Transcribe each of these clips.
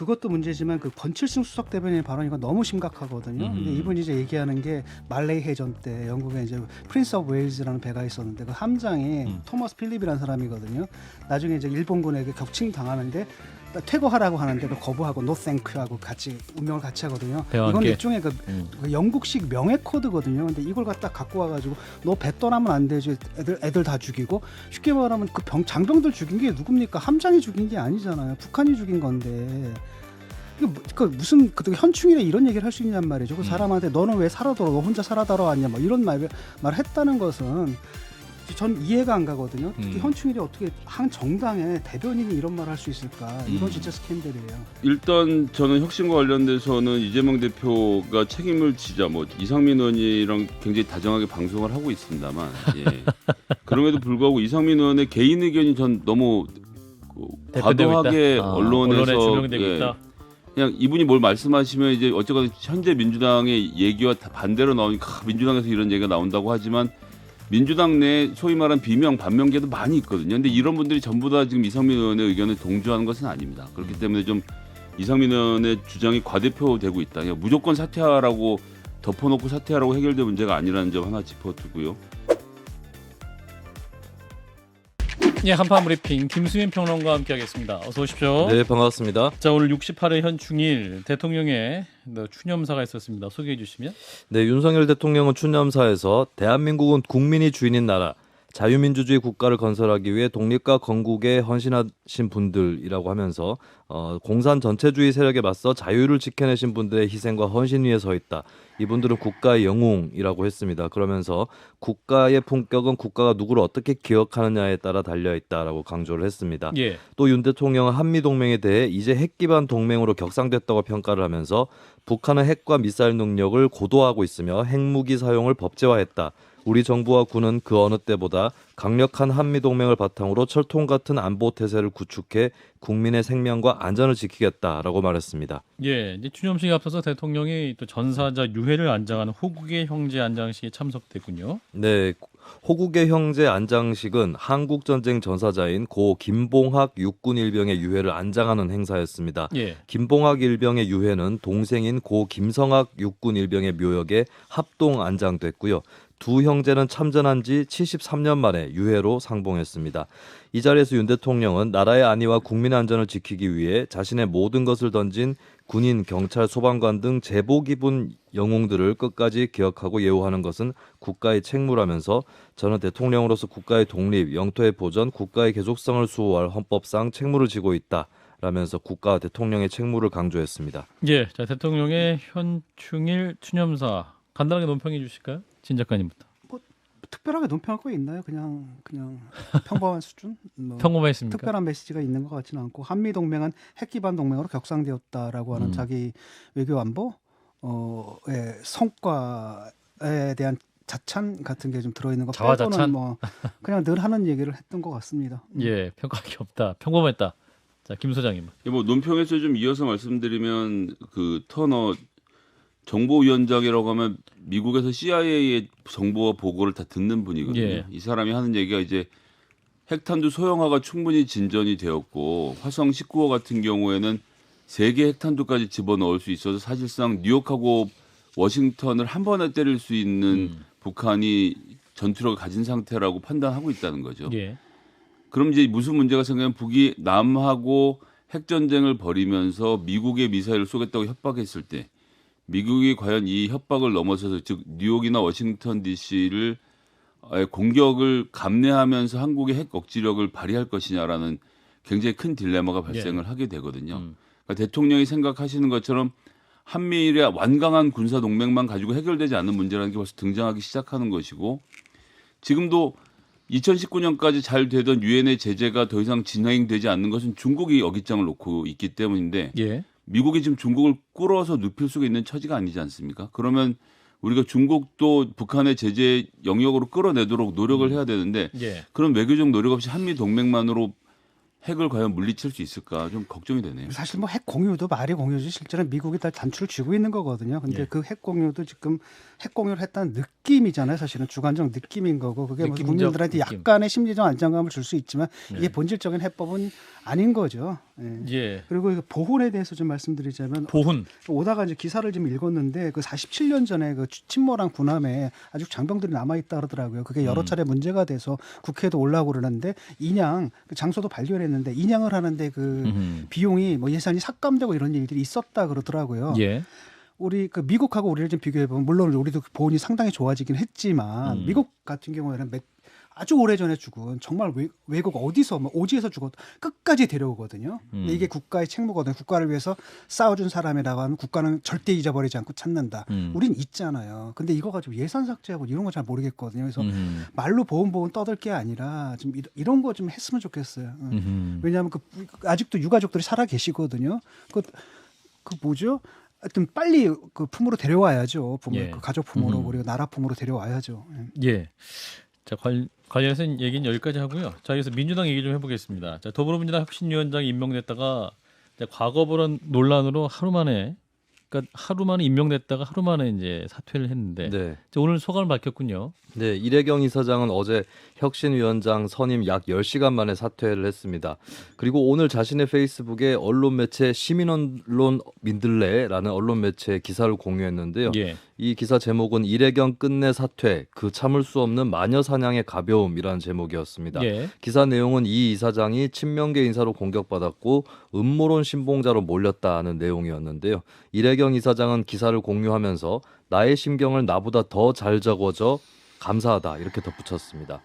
그것도 문제지만 그 권칠승 수석 대변인의 발언이 너무 심각하거든요. 근데 이분이 이제 얘기하는 게 말레이 해전 때 영국에 이제 프린스 오브 웨일즈라는 배가 있었는데 그 함장이 토머스 필립이라는 사람이거든요. 나중에 이제 일본군에게 격침 당하는데 퇴거하라고 하는데 그 거부하고 노 땡큐 하고 같이 운명을 같이 하거든요. 이건 일종의 그 영국식 명예 코드거든요. 근데 이걸 갖고 와가지고 너 배 떠나면 안 되지. 애들 다 죽이고 쉽게 말하면 그 장병들 죽인 게 누굽니까? 함장이 죽인 게 아니잖아요. 북한이 죽인 건데. 그 무슨 그 현충일에 이런 얘기를 할 수 있냔 말이죠. 그 사람한테 너는 왜 살아돌아? 너 혼자 살아돌아 왔냐? 뭐 이런 말을 했다는 것은 전 이해가 안 가거든요. 특히 현충일에 어떻게 한 정당의 대변인이 이런 말을 할 수 있을까? 이건 진짜 스캔들이에요. 일단 저는 혁신과 관련돼서는 이재명 대표가 책임을 지자 뭐 이상민 의원이랑 굉장히 다정하게 방송을 하고 있습니다만 예. 그럼에도 불구하고 이상민 의원의 개인 의견이 전 너무 과도하게 언론에 조명되고 있다. 그냥 이분이 뭘 말씀하시면 이제 어쨌거나 현재 민주당의 얘기와 반대로 나오니까 민주당에서 이런 얘기가 나온다고 하지만 민주당 내 소위 말하는 비명 반명계도 많이 있거든요. 근데 이런 분들이 전부 다 지금 이상민 의원의 의견을 동조하는 것은 아닙니다. 그렇기 때문에 좀 이상민 의원의 주장이 과대표되고 있다. 그냥 무조건 사퇴하라고 덮어놓고 사퇴하라고 해결될 문제가 아니라는 점 하나 짚어두고요. 예, 한판 브리핑 김수민 평론가와 함께하겠습니다. 어서 오십시오. 네, 반갑습니다. 자, 오늘 68회 현충일 대통령의 추념사가 있었습니다. 소개해 주시면. 네, 윤석열 대통령은 추념사에서 대한민국은 국민이 주인인 나라, 자유민주주의 국가를 건설하기 위해 독립과 건국에 헌신하신 분들이라고 하면서 공산 전체주의 세력에 맞서 자유를 지켜내신 분들의 희생과 헌신 위에 서 있다. 이분들은 국가의 영웅이라고 했습니다. 그러면서 국가의 품격은 국가가 누구를 어떻게 기억하느냐에 따라 달려있다라고 강조를 했습니다. 예. 또 윤 대통령은 한미동맹에 대해 이제 핵 기반 동맹으로 격상됐다고 평가를 하면서 북한은 핵과 미사일 능력을 고도화하고 있으며 핵무기 사용을 법제화했다. 우리 정부와 군은 그 어느 때보다 강력한 한미동맹을 바탕으로 철통 같은 안보 태세를 구축해 국민의 생명과 안전을 지키겠다라고 말했습니다. 예, 이제 추념식에 앞서서 대통령이 또 전사자 유해를 안장하는 호국의 형제 안장식에 참석됐군요. 네, 호국의 형제 안장식은 한국전쟁 전사자인 고 김봉학 육군 일병의 유해를 안장하는 행사였습니다. 예. 김봉학 일병의 유해는 동생인 고 김성학 육군 일병의 묘역에 합동 안장됐고요. 두 형제는 참전한 지 73년 만에 유해로 상봉했습니다. 이 자리에서 윤 대통령은 나라의 안위와 국민 안전을 지키기 위해 자신의 모든 것을 던진 군인, 경찰, 소방관 등 제복 입은 영웅들을 끝까지 기억하고 예우하는 것은 국가의 책무라면서 저는 대통령으로서 국가의 독립, 영토의 보전, 국가의 계속성을 수호할 헌법상 책무를 지고 있다. 라면서 국가 대통령의 책무를 강조했습니다. 예, 자 대통령의 현충일 추념사 간단하게 논평해 주실까요? 진 작가님부터. 뭐 특별하게 논평할 거 있나요? 그냥 평범한 수준? 뭐 평범했습니까? 특별한 메시지가 있는 것 같지는 않고 한미 동맹은 핵 기반 동맹으로 격상되었다라고 하는 자기 외교 안보의 성과에 대한 자찬 같은 게 좀 들어있는 것 빼고는 뭐 그냥 늘 하는 얘기를 했던 것 같습니다. 예, 평가할 게 없다. 평범했다. 자, 김 소장님. 뭐 논평에서 좀 이어서 말씀드리면 그 터너 정보위원장이라고 하면 미국에서 CIA의 정보와 보고를 다 듣는 분이거든요. 예. 이 사람이 하는 얘기가 이제 핵탄두 소형화가 충분히 진전이 되었고 화성 19호 같은 경우에는 3개 핵탄두까지 집어넣을 수 있어서 사실상 뉴욕하고 워싱턴을 한 번에 때릴 수 있는 북한이 전투력을 가진 상태라고 판단하고 있다는 거죠. 예. 그럼 이제 무슨 문제가 생기면 북이 남하고 핵전쟁을 벌이면서 미국의 미사일을 쏘겠다고 협박했을 때 미국이 과연 이 협박을 넘어서서 즉 뉴욕이나 워싱턴 DC를 공격을 감내하면서 한국의 핵 억지력을 발휘할 것이냐라는 굉장히 큰 딜레마가 발생을 하게 되거든요. 그러니까 대통령이 생각하시는 것처럼 한미일의 완강한 군사 동맹만 가지고 해결되지 않는 문제라는 게 벌써 등장하기 시작하는 것이고 지금도 2019년까지 잘 되던 유엔의 제재가 더 이상 진행되지 않는 것은 중국이 여깃장을 놓고 있기 때문인데 예. 미국이 지금 중국을 끌어서 눕힐 수가 있는 처지가 아니지 않습니까? 그러면 우리가 중국도 북한의 제재 영역으로 끌어내도록 노력을 해야 되는데 예. 그런 외교적 노력 없이 한미 동맹만으로 핵을 과연 물리칠 수 있을까 좀 걱정이 되네요. 사실 뭐 핵 공유도 말이 공유지 실제로 미국이 다 단추를 쥐고 있는 거거든요. 근데 예. 그 핵 공유도 지금 핵 공유를 했다는 느낌이잖아요. 사실은 주관적 느낌인 거고 그게 뭐 국민들한테 약간의 심리적 안정감을 줄 수 있지만 이게 본질적인 해법은 아닌 거죠. 예. 예. 그리고 그 보훈에 대해서 좀 말씀드리자면 보훈. 오다가 이제 기사를 좀 읽었는데 그 47년 전에 그 침몰한 군함에 아직 장병들이 남아 있다 그러더라고요. 그게 여러 차례 문제가 돼서 국회에도 올라오고 그러는데 인양 그 장소도 발견했는데 인양을 하는데 그 비용이 뭐 예산이 삭감되고 이런 일들이 있었다 그러더라고요. 예. 우리 그 미국하고 우리를 좀 비교해 보면 물론 우리도 보훈이 상당히 좋아지긴 했지만 미국 같은 경우에는 아주 오래전에 죽은 정말 외국 어디서 뭐 오지에서 죽어도 끝까지 데려오거든요. 근데 이게 국가의 책무거든요. 국가를 위해서 싸워준 사람이라고 하면 국가는 절대 잊어버리지 않고 찾는다. 우린 있잖아요. 근데 이거 가지고 예산 삭제하고 이런 거 잘 모르겠거든요. 그래서 말로 보훈 떠들 게 아니라 좀 이런 거 좀 했으면 좋겠어요. 왜냐하면 그 아직도 유가족들이 살아 계시거든요. 그 뭐죠? 하여튼 빨리 그 품으로 데려와야죠. 예. 그 가족 품으로 그리고 나라 품으로 데려와야죠. 예. 자, 관련해서 얘기는 여기까지 하고요. 자, 여기서 민주당 얘기 좀 해보겠습니다. 자, 더불어민주당 혁신위원장이 임명됐다가 과거보런 논란으로 하루 만에 임명됐다가 하루 만에 이제 사퇴를 했는데 네. 자, 오늘 소감을 밝혔군요. 네, 이래경 이사장은 어제 혁신위원장 선임 약 10시간 만에 사퇴를 했습니다. 그리고 오늘 자신의 페이스북에 언론 매체 시민언론 민들레라는 언론 매체 기사를 공유했는데요. 예. 이 기사 제목은 이래경 끝내 사퇴, 그 참을 수 없는 마녀 사냥의 가벼움이라는 제목이었습니다. 예. 기사 내용은 이 이사장이 친명계 인사로 공격받았고 음모론 신봉자로 몰렸다는 내용이었는데요. 이래경 이사장은 기사를 공유하면서 나의 심경을 나보다 더 잘 적어줘 감사하다 이렇게 덧붙였습니다.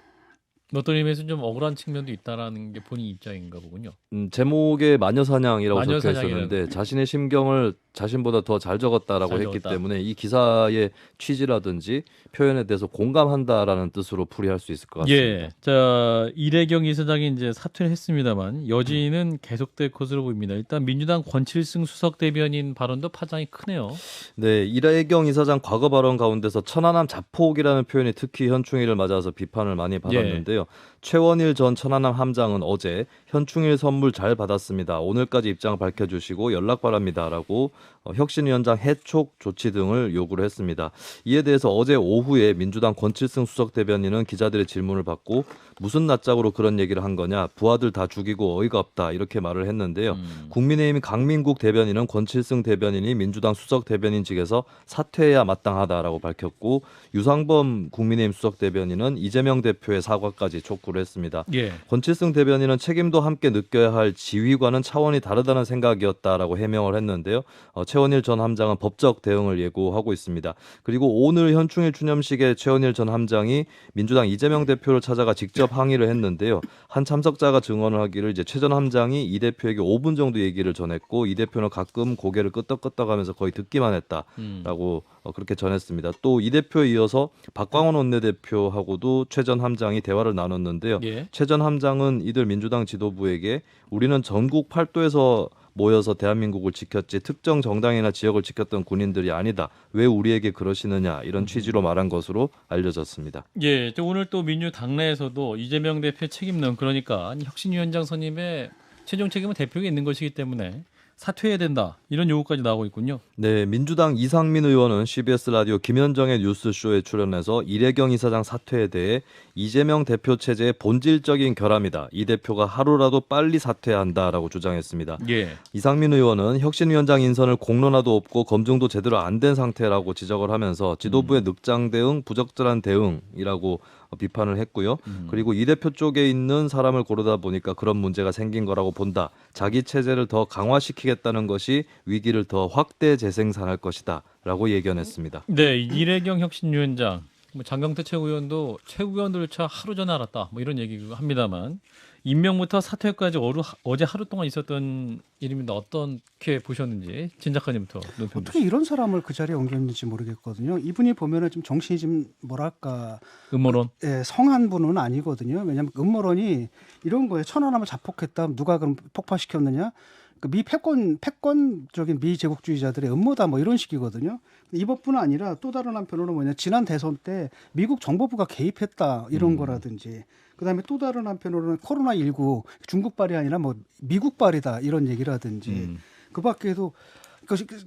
어떤 의미에서 좀 억울한 측면도 있다라는 게 본인 입장인가 보군요. 제목에 마녀사냥이라고 적혀 마녀사냥이라는. 있었는데 자신의 심경을 자신보다 더 잘 적었다라고 잘 했기 적었다. 때문에 이 기사의 취지라든지 표현에 대해서 공감한다라는 뜻으로 풀이할 수 있을 것 같습니다. 예. 자, 이래경 이사장이 이제 사퇴를 했습니다만 여지는 계속될 것으로 보입니다. 일단 민주당 권칠승 수석 대변인 발언도 파장이 크네요. 네, 이래경 이사장 과거 발언 가운데서 천안함 자폭이라는 표현이 특히 현충일을 맞아서 비판을 많이 받았는데요. 최원일 전 천안함 함장은 어제 현충일 선물 잘 받았습니다. 오늘까지 입장 밝혀주시고 연락 바랍니다라고 혁신위원장 해촉 조치 등을 요구를 했습니다. 이에 대해서 어제 오후에 민주당 권칠승 수석 대변인은 기자들의 질문을 받고 무슨 낯짝으로 그런 얘기를 한 거냐, 부하들 다 죽이고 어이가 없다 이렇게 말을 했는데요. 국민의힘 강민국 대변인은 권칠승 대변인이 민주당 수석 대변인직에서 사퇴해야 마땅하다라고 밝혔고 유상범 국민의힘 수석 대변인은 이재명 대표의 사과까지 촉구를 했습니다. 예. 권칠승 대변인은 책임도 함께 느껴야 할 지휘과는 차원이 다르다는 생각이었다라고 해명을 했는데요. 최원일 전 함장은 법적 대응을 예고하고 있습니다. 그리고 오늘 현충일 추념식에 최원일 전 함장이 민주당 이재명 대표를 찾아가 직접 항의를 했는데요. 한 참석자가 증언을 하기를 이제 최 전 함장이 이 대표에게 5분 정도 얘기를 전했고 이 대표는 가끔 고개를 끄덕끄덕하면서 거의 듣기만 했다라고 그렇게 전했습니다. 또 이 대표에 이어서 박광원 원내대표하고도 최 전 함장이 대화를 나눴는데요. 예. 최 전 함장은 이들 민주당 지도부에게 우리는 전국 팔도에서 모여서 대한민국을 지켰지 특정 정당이나 지역을 지켰던 군인들이 아니다. 왜 우리에게 그러시느냐 이런 취지로 말한 것으로 알려졌습니다. 예, 또 오늘 또 민주당 내에서도 이재명 대표 책임론 그러니까 혁신위원장 선임의 최종 책임은 대표에게 있는 것이기 때문에 사퇴해야 된다 이런 요구까지 나오고 있군요. 네, 민주당 이상민 의원은 CBS 라디오 김현정의 뉴스쇼에 출연해서 이래경 이사장 사퇴에 대해 이재명 대표 체제의 본질적인 결함이다. 이 대표가 하루라도 빨리 사퇴해야 한다라고 주장했습니다. 예. 이상민 의원은 혁신위원장 인선을 공론화도 없고 검증도 제대로 안 된 상태라고 지적을 하면서 지도부의 늑장 대응, 부적절한 대응이라고 비판을 했고요. 그리고 이 대표 쪽에 있는 사람을 고르다 보니까 그런 문제가 생긴 거라고 본다. 자기 체제를 더 강화시키겠다는 것이 위기를 더 확대 재생산할 것이다. 라고 예견했습니다. 네, 이래경 혁신위원장, 장경태 최고위원도 최고위원들조차 하루 전에 알았다. 뭐 이런 얘기 합니다만 임명부터 사퇴까지 어제 하루 동안 있었던 일입니다. 어떻게 보셨는지 진 작가님부터 논평 어떻게 이런 사람을 그 자리에 옮겼는지 모르겠거든요. 이분이 보면은 좀 정신이 좀 뭐랄까 음모론. 성한 분은 아니거든요. 왜냐하면 음모론이 이런 거예요. 천안함을 자폭했다. 누가 그럼 폭파시켰느냐? 그 미 패권적인 미 제국주의자들의 음모다 뭐 이런 식이거든요. 이것뿐 아니라 또 다른 한편으로는 뭐냐 지난 대선 때 미국 정보부가 개입했다 이런 거라든지 그다음에 또 다른 한편으로는 코로나19 중국발이 아니라 뭐 미국발이다 이런 얘기라든지 그밖에도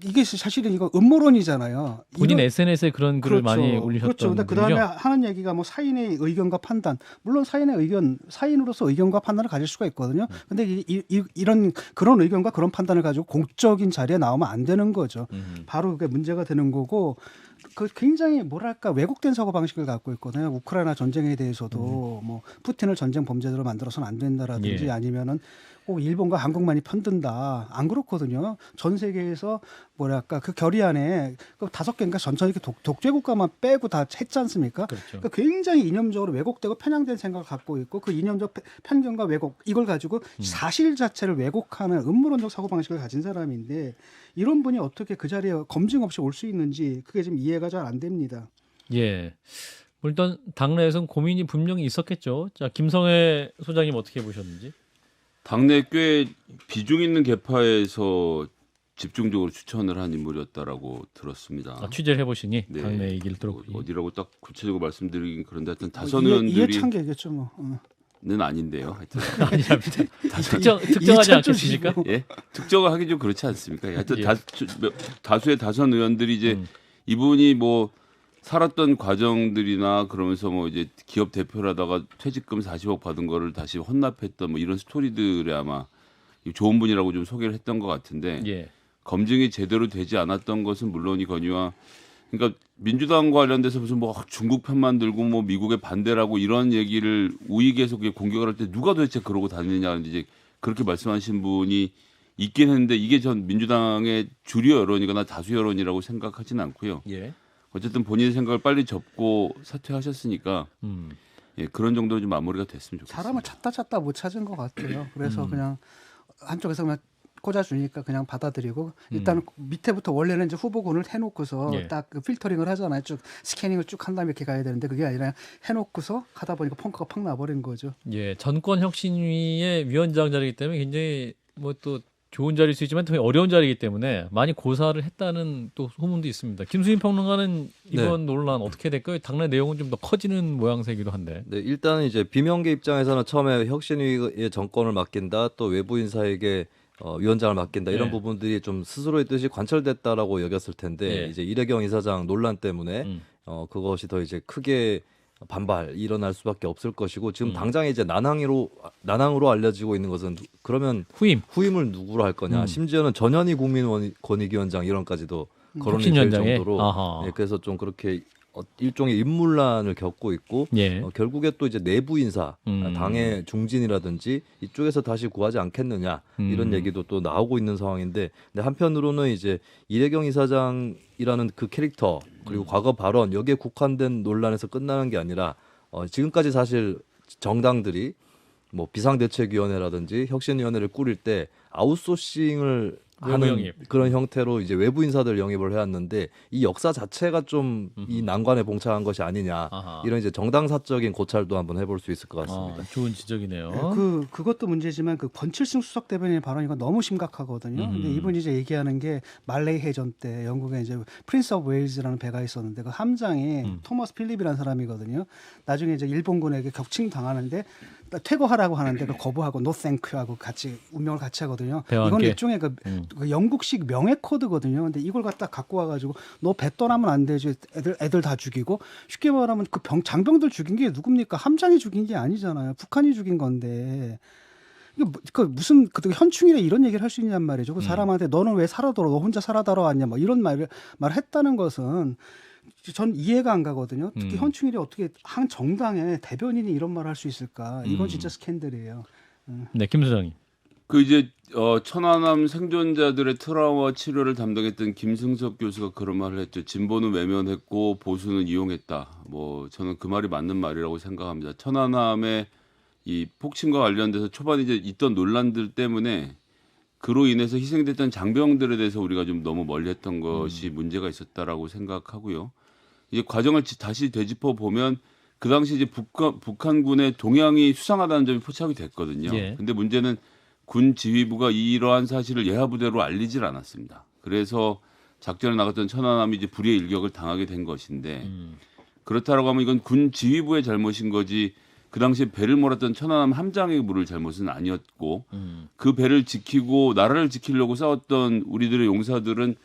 이게 사실은 이거 음모론이잖아요. 본인 이런- SNS에 그런 글을 많이 올리셨던 그렇죠. 근데 그 분이죠? 다음에 하는 얘기가 뭐 사인의 의견과 판단, 물론 사인의 의견, 사인으로서 의견과 판단을 가질 수가 있거든요. 근데 이런 그런 의견과 그런 판단을 가지고 공적인 자리에 나오면 안 되는 거죠. 바로 그게 문제가 되는 거고. 그 굉장히 뭐랄까 왜곡된 사고 방식을 갖고 있거든요. 우크라이나 전쟁에 대해서도 뭐 푸틴을 전쟁 범죄자로 만들어서는 안 된다라든지 예. 아니면은 꼭 일본과 한국만이 편든다. 안 그렇거든요. 전 세계에서 뭐랄까 그 결의안에 그 5개인가 전체 독재 국가만 빼고 다 했지 않습니까? 그렇죠. 그러니까 굉장히 이념적으로 왜곡되고 편향된 생각을 갖고 있고 그 이념적 편견과 왜곡 이걸 가지고 사실 자체를 왜곡하는 음모론적 사고 방식을 가진 사람인데 이런 분이 어떻게 그 자리에 검증 없이 올 수 있는지 그게 지금 이해가 잘 안 됩니다. 예. 일단 당내에서는 고민이 분명히 있었겠죠. 자, 김성애 소장님 어떻게 보셨는지? 당내 꽤 비중 있는 계파에서 집중적으로 추천을 한 인물이었다라고 들었습니다. 아, 취재를 해보시니 네. 당내 얘기를 들었고. 어디라고 딱 구체적으로 말씀드리긴 그런데 하여튼 다선 이해찬계겠죠 뭐. 의원들은 아닌데요. 하여튼 아니야, 특정하지 않겠습니까? 예, 특정을 하기 좀 그렇지 않습니까? 하여튼 예. 다수의 다선 의원들이 이제 이분이 뭐 살았던 과정들이나 그러면서 뭐 이제 기업 대표라다가 퇴직금 40억 받은 거를 다시 헌납했던 뭐 이런 스토리들에 아마 좋은 분이라고 좀 소개를 했던 것 같은데 예. 검증이 제대로 되지 않았던 것은 물론이거니와 그러니까 민주당 관련돼서 무슨 뭐 중국 편만 들고 뭐 미국의 반대라고 이런 얘기를 우익에서 그게 공격을 할 때 누가 도대체 그러고 다니느냐 이제 그렇게 말씀하신 분이 있긴 했는데 이게 전 민주당의 주류 여론이거나 다수 여론이라고 생각하지는 않고요. 예. 어쨌든 본인의 생각을 빨리 접고 사퇴하셨으니까 예, 그런 정도로 좀 마무리가 됐으면 좋겠습니다. 사람을 찾다 못 찾은 것 같아요. 그래서 그냥 한쪽에서 그냥 꽂아주니까 그냥 받아들이고 일단 밑에부터 원래는 이제 후보군을 해놓고서 예. 딱그 필터링을 하잖아요. 쭉 스캐닝을 쭉 한 다음에 이렇게 가야 되는데 그게 아니라 해놓고서 하다 보니까 펑크가 팍 나버린 거죠. 예. 전권혁신위의 위원장 자리이기 때문에 굉장히 뭐 또 좋은 자리일 수 있지만 되게 어려운 자리이기 때문에 많이 고사를 했다는 또 소문도 있습니다. 김수인 평론가는 이번 논란 어떻게 될까요? 당내 내용은 좀 더 커지는 모양새이기도 한데. 네, 일단은 이제 비명계 입장에서는 처음에 혁신위의 정권을 맡긴다, 또 외부 인사에게 위원장을 맡긴다 이런 예. 부분들이 좀 스스로의 뜻이 관철됐다라고 여겼을 텐데 예. 이제 이래경 이사장 논란 때문에 그것이 더 이제 크게 반발 일어날 수밖에 없을 것이고 지금 당장에 이제 난항으로 알려지고 있는 것은 그러면 후임을 누구로 할 거냐, 심지어는 전현희 국민권익위원장 이런까지도 거론이 될 혁신위원장에? 정도로 아하. 예, 그래서 좀 그렇게 일종의 인물난을 겪고 있고 예. 결국에 또 이제 내부 인사 당의 중진이라든지 이쪽에서 다시 구하지 않겠느냐 이런 얘기도 또 나오고 있는 상황인데 근데 한편으로는 이제 이래경 이사장이라는 그 캐릭터 그리고 과거 발언 여기에 국한된 논란에서 끝나는 게 아니라 지금까지 사실 정당들이 뭐 비상대책위원회라든지 혁신위원회를 꾸릴 때 아웃소싱을 하는 영입. 그런 형태로 이제 외부 인사들 영입을 해왔는데 이 역사 자체가 좀 이 난관에 봉착한 것이 아니냐 아하. 이런 이제 정당사적인 고찰도 한번 해볼 수 있을 것 같습니다. 좋은 지적이네요. 그것도 문제지만 그 권칠승 수석 대변인의 발언이 너무 심각하거든요. 근데 이분이 이제 얘기하는 게 말레이 해전 때 영국에 이제 프린스 오브 웨일즈라는 배가 있었는데 그 함장이 토머스 필립이라는 사람이거든요. 나중에 이제 일본군에게 격침 당하는데 퇴거하라고 하는데 그걸 거부하고 노 땡큐 하고 같이 운명을 같이 하거든요. 배와 이건 함께? 일종의 그 영국식 명예 코드거든요. 근데 이걸 갖다 갖고 와가지고 너 배 떠나면 안 되지. 애들 다 죽이고 쉽게 말하면 그 장병들 죽인 게 누굽니까? 함장이 죽인 게 아니잖아요. 북한이 죽인 건데. 그 무슨 그 현충일에 이런 얘기를 할 수 있냔 말이죠. 그 사람한테 너는 왜 살아돌아? 너 혼자 살아돌아 왔냐? 뭐 이런 말을 했다는 것은 전 이해가 안 가거든요. 특히 현충일에 어떻게 한 정당의 대변인이 이런 말을 할 수 있을까? 이건 진짜 스캔들이에요. 네, 김 소장님. 그 이제 천안함 생존자들의 트라우마 치료를 담당했던 김승석 교수가 그런 말을 했죠. 진보는 외면했고 보수는 이용했다. 뭐 저는 그 말이 맞는 말이라고 생각합니다. 천안함의 이 폭침과 관련돼서 초반에 이제 있던 논란들 때문에 그로 인해서 희생됐던 장병들에 대해서 우리가 좀 너무 멀리했던 것이 문제가 있었다라고 생각하고요. 이제 과정을 다시 되짚어 보면 그 당시 이제 북한군의 동향이 수상하다는 점이 포착이 됐거든요. 예. 근데 문제는 군 지휘부가 이러한 사실을 예하부대로 알리질 않았습니다. 그래서 작전에 나갔던 천안함이 이제 불의의 일격을 당하게 된 것인데 그렇다라고 하면 이건 군 지휘부의 잘못인 거지 그 당시에 배를 몰았던 천안함 함장의 물을 잘못은 아니었고 그 배를 지키고 나라를 지키려고 싸웠던 우리들의 용사들은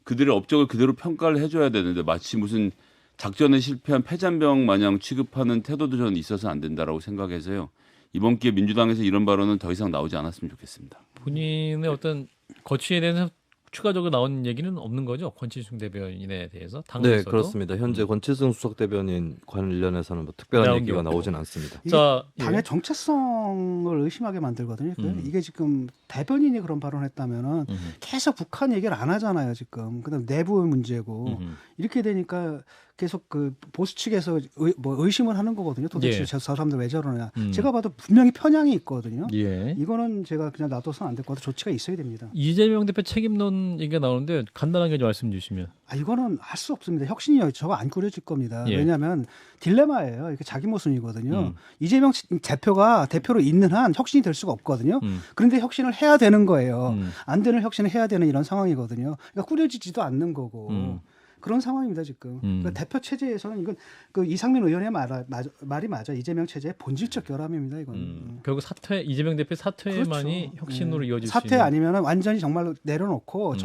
그들의 업적을 그대로 평가를 해줘야 되는데 마치 무슨 작전에 실패한 패잔병 마냥 취급하는 태도도 저는 있어서 안 된다라고 생각해서요. 이번 기회에 민주당에서 이런 발언은 더 이상 나오지 않았으면 좋겠습니다. 본인의 어떤 거취에 대해서 추가적으로 나온 얘기는 없는 거죠? 권칠중 대변인에 대해서 네, 당에서도. 그렇습니다. 현재 권칠승 수석 대변인 관련해서는 뭐 특별한 나온 얘기가 게 없고. 나오진 않습니다. 이게 자, 당의 예. 정체성을 의심하게 만들거든요. 이게 지금 대변인이 그런 발언했다면은 계속 북한 얘기를 안 하잖아요. 지금 그다음 내부의 문제고 이렇게 되니까 계속 그 보수 측에서 의심을 하는 거거든요. 도대체 예. 저 사람들 왜 저러냐. 제가 봐도 분명히 편향이 있거든요. 예. 이거는 제가 그냥 놔둬서는 안 될 것 같아요. 조치가 있어야 됩니다. 이재명 대표 책임론 얘기가 나오는데 간단하게 좀 말씀 주시면. 이거는 할 수 없습니다. 혁신이 저거 안 꾸려질 겁니다. 예. 왜냐하면 딜레마예요. 이게 자기 모순이거든요. 이재명 대표가 대표로 있는 한 혁신이 될 수가 없거든요. 그런데 혁신을 해야 되는 거예요. 안 되는 혁신을 해야 되는 이런 상황이거든요. 그러니까 꾸려지지도 않는 거고. 그런 상황입니다 지금. 그러니까 대표 체제에서는 이건 그 이상민 의원의 말이 맞아. 이재명 체제의 본질적 결함입니다. 이건. 결국 사퇴 이재명 대표 사퇴만이 그렇죠. 혁신으로 이어질 수 사퇴 있는. 아니면 완전히 정말로 내려놓고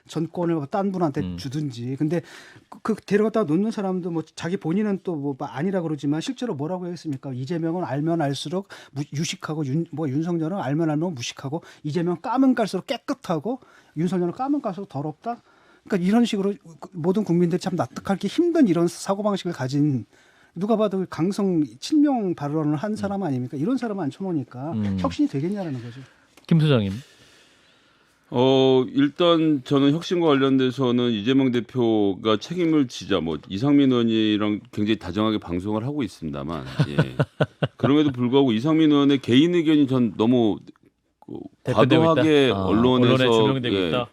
전권을 딴 분한테 주든지. 근데 그 데려갔다 놓는 사람도 뭐 자기 본인은 또 뭐 아니라 그러지만 실제로 뭐라고 했습니까? 이재명은 알면 알수록 유식하고 윤석열은 알면 무식하고 이재명 까면 갈수록 깨끗하고 윤석열은 까면 갈수록 더럽다. 그러니까 이런 식으로 모든 국민들이 참 납득하기 힘든 이런 사고방식을 가진 누가 봐도 강성 친명 발언을 한 사람 아닙니까? 이런 사람을 앉혀놓으니까 혁신이 되겠냐라는 거죠. 김 소장님. 일단 저는 혁신과 관련돼서는 이재명 대표가 책임을 지자 뭐 이상민 의원이랑 굉장히 다정하게 방송을 하고 있습니다만 그럼에도 불구하고 이상민 의원의 개인 의견이 전 너무 과도하게 언론에 조명되고 있다.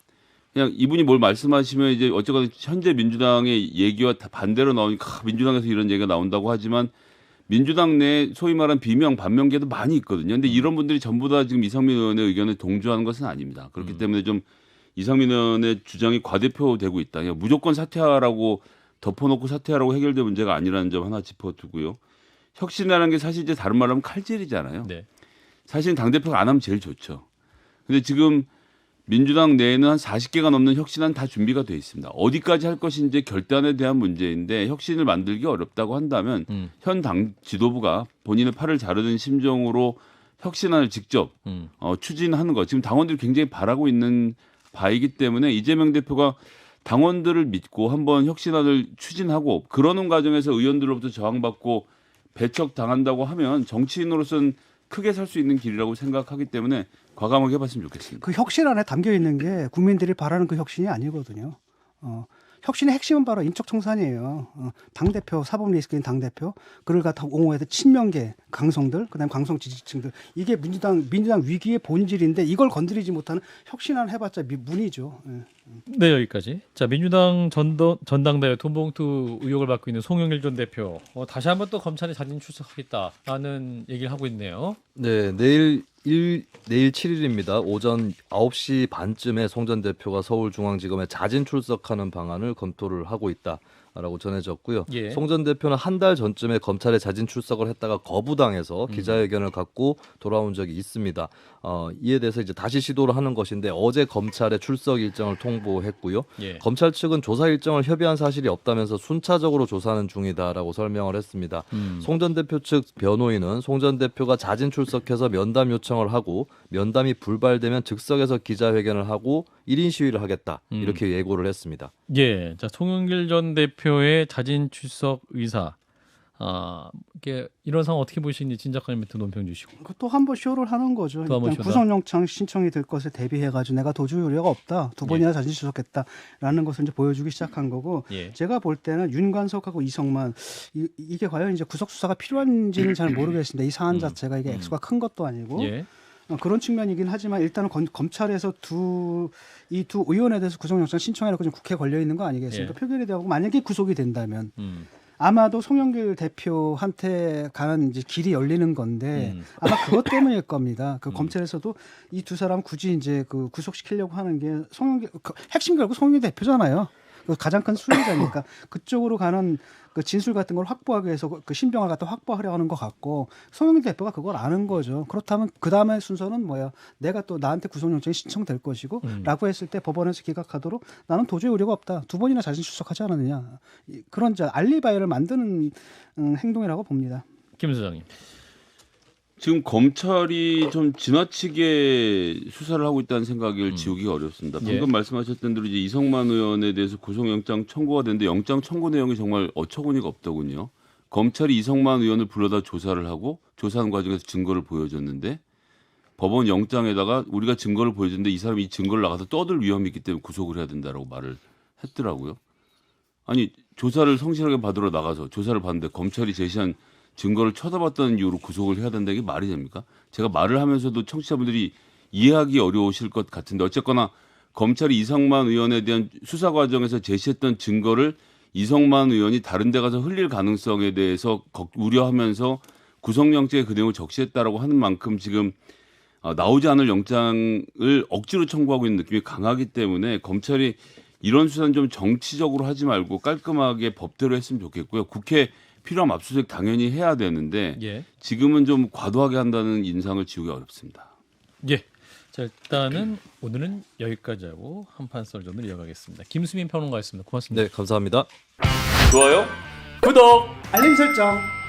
그냥 이분이 뭘 말씀하시면 이제 어쨌거나 현재 민주당의 얘기와 다 반대로 나오니까 민주당에서 이런 얘기가 나온다고 하지만 민주당 내 소위 말하는 비명 반명계도 많이 있거든요. 근데 이런 분들이 전부 다 지금 이상민 의원의 의견에 동조하는 것은 아닙니다. 그렇기 때문에 좀 이상민 의원의 주장이 과대표되고 있다. 그냥 무조건 사퇴하라고 덮어놓고 사퇴하라고 해결될 문제가 아니라는 점 하나 짚어두고요. 혁신이라는 게 사실 이제 다른 말로 하면 칼질이잖아요. 네. 사실 당대표가 안 하면 제일 좋죠. 근데 지금 민주당 내에는 한 40개가 넘는 혁신안 다 준비가 돼 있습니다. 어디까지 할 것인지 결단에 대한 문제인데 혁신을 만들기 어렵다고 한다면 현 당 지도부가 본인의 팔을 자르는 심정으로 혁신안을 직접 추진하는 것. 지금 당원들이 굉장히 바라고 있는 바이기 때문에 이재명 대표가 당원들을 믿고 한번 혁신안을 추진하고 그러는 과정에서 의원들로부터 저항받고 배척당한다고 하면 정치인으로서는 크게 살 수 있는 길이라고 생각하기 때문에 과감하게 해봤으면 좋겠습니다. 그 혁신 안에 담겨 있는 게 국민들이 바라는 그 혁신이 아니거든요. 혁신의 핵심은 바로 인적 청산이에요. 당대표, 사법 리스크인 당대표, 그를 갖다 옹호해서 친명계, 강성들, 그다음에 강성 지지층들. 이게 민주당 위기의 본질인데 이걸 건드리지 못하는 혁신안 해봤자 문이죠. 네, 여기까지. 자, 민주당 전당대회 돈봉투 의혹을 받고 있는 송영길 전 대표. 다시 한번 또 검찰에 자진 출석하겠다라는 얘기를 하고 있네요. 네, 내일 7일입니다. 오전 9시 반쯤에 송 전 대표가 서울중앙지검에 자진 출석하는 방안을 검토를 하고 있다라고 전해졌고요. 예. 송 전 대표는 한 달 전쯤에 검찰에 자진 출석을 했다가 거부당해서 기자회견을 갖고 돌아온 적이 있습니다. 이에 대해서 이제 다시 시도를 하는 것인데 어제 검찰에 출석 일정을 통보했고요. 예. 검찰 측은 조사 일정을 협의한 사실이 없다면서 순차적으로 조사하는 중이다라고 설명을 했습니다. 송 전 대표 측 변호인은 송 전 대표가 자진 출석해서 면담 요청을 하고 면담이 불발되면 즉석에서 기자회견을 하고 1인 시위를 하겠다 이렇게 예고를 했습니다. 예, 자 송영길 전 대표의 자진 출석 의사, 이게 이런 상황 어떻게 보시는지 진작한 멘트 논평 주시고. 또 한 번 쇼를 하는 거죠. 또한번 일단 쇼다. 구속영장 신청이 될 것에 대비해가지고 내가 도주 우려가 없다. 두 번이나 자진 출석했다라는 것을 이제 보여주기 시작한 거고. 예. 제가 볼 때는 윤관석하고 이성만 이게 과연 이제 구속 수사가 필요한지는 잘 모르겠습니다. 이 사안 자체가 이게 액수가 큰 것도 아니고. 예. 그런 측면이긴 하지만 일단은 검찰에서 이 두 의원에 대해서 구속영장 신청해놓고 지금 국회에 걸려 있는 거 아니겠습니까? 예. 표결이 되고 만약에 구속이 된다면 아마도 송영길 대표한테 가는 이제 길이 열리는 건데 아마 그것 때문일 겁니다. 그 검찰에서도 이 두 사람 굳이 이제 그 구속시키려고 하는 게 핵심 결국 송영길 대표잖아요. 가장 큰 수혜자니까 그쪽으로 가는 그 진술 같은 걸 확보하기 위해서 그 신병을 갖다 확보하려 하는 것 같고 송영길 대표가 그걸 아는 거죠. 그렇다면 그 다음에 순서는 뭐야? 내가 또 나한테 구속영장이 신청될 것이고 라고 했을 때 법원에서 기각하도록 나는 도저히 우려가 없다. 2번이나 자진 출석하지 않았느냐. 그런 알리바이를 만드는 행동이라고 봅니다. 김 소장님. 지금 검찰이 좀 지나치게 수사를 하고 있다는 생각을 지우기가 어렵습니다. 방금 예. 말씀하셨던 대로 이제 이성만 의원에 대해서 구속영장 청구가 됐는데 영장 청구 내용이 정말 어처구니가 없더군요. 검찰이 이성만 의원을 불러다 조사를 하고 조사하는 과정에서 증거를 보여줬는데 법원 영장에다가 우리가 증거를 보여줬는데 이 사람이 이 증거를 나가서 떠들 위험이 있기 때문에 구속을 해야 된다라고 말을 했더라고요. 아니 조사를 성실하게 받으러 나가서 조사를 받는데 검찰이 제시한 증거를 쳐다봤다는 이유로 구속을 해야 된다는 게 말이 됩니까? 제가 말을 하면서도 청취자분들이 이해하기 어려우실 것 같은데 어쨌거나 검찰이 이성만 의원에 대한 수사 과정에서 제시했던 증거를 이성만 의원이 다른 데 가서 흘릴 가능성에 대해서 우려하면서 구속영장에 그 내용을 적시했다라고 하는 만큼 지금 나오지 않을 영장을 억지로 청구하고 있는 느낌이 강하기 때문에 검찰이 이런 수사는 좀 정치적으로 하지 말고 깔끔하게 법대로 했으면 좋겠고요. 국회 필요한 압수수색 당연히 해야 되는데 예. 지금은 좀 과도하게 한다는 인상을 지우기 어렵습니다. 예. 자, 일단은 오늘은 여기까지 하고 한판 썰 전을 이어가겠습니다. 김수민 평론가였습니다. 고맙습니다. 네, 감사합니다. 좋아요. 구독. 알림 설정.